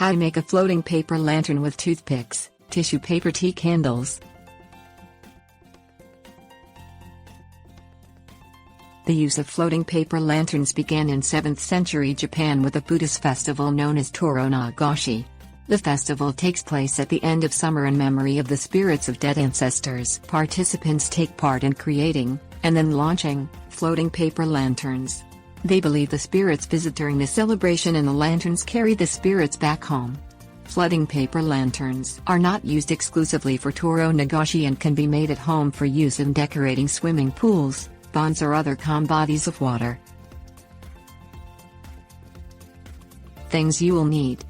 How to make a floating paper lantern with toothpicks, tissue paper tea candles. The use of floating paper lanterns began in 7th century Japan with a Buddhist festival known as Toro Nagashi. The festival takes place at the end of summer in memory of the spirits of dead ancestors. Participants take part in creating, and then launching, floating paper lanterns. They believe the spirits visit during the celebration and the lanterns carry the spirits back home. Floating paper lanterns are not used exclusively for Toro Nagashi and can be made at home for use in decorating swimming pools, ponds or other calm bodies of water. Things you will need: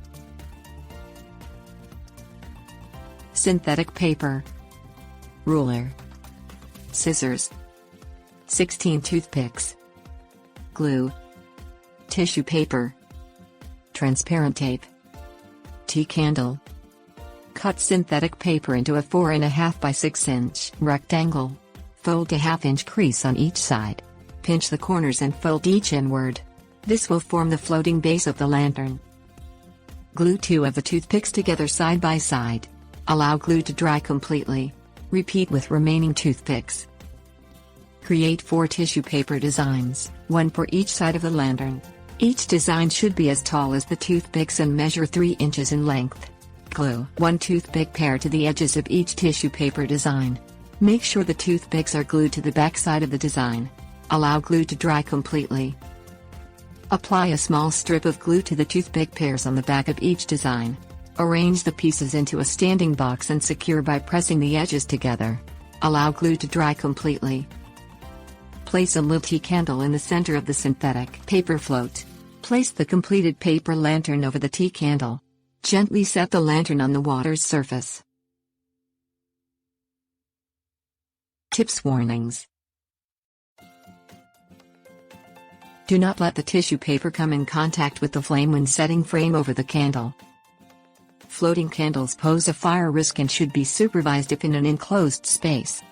synthetic paper, ruler, scissors, 16 toothpicks, glue, tissue paper, transparent tape, tea candle. Cut synthetic paper into a 4.5 by 6 inch rectangle. Fold a 1/2 inch crease on each side. Pinch the corners and fold each inward. This will form the floating base of the lantern. Glue 2 of the toothpicks together side by side. Allow glue to dry completely. Repeat with remaining toothpicks. Create 4 tissue paper designs, 1 for each side of the lantern. Each design should be as tall as the toothpicks and measure 3 inches in length. Glue 1 toothpick pair to the edges of each tissue paper design. Make sure the toothpicks are glued to the back side of the design. Allow glue to dry completely. Apply a small strip of glue to the toothpick pairs on the back of each design. Arrange the pieces into a standing box and secure by pressing the edges together. Allow glue to dry completely. Place a little tea candle in the center of the synthetic paper float. Place the completed paper lantern over the tea candle. Gently set the lantern on the water's surface. Tips: warnings. Do not let the tissue paper come in contact with the flame when setting frame over the candle. Floating candles pose a fire risk and should be supervised if in an enclosed space.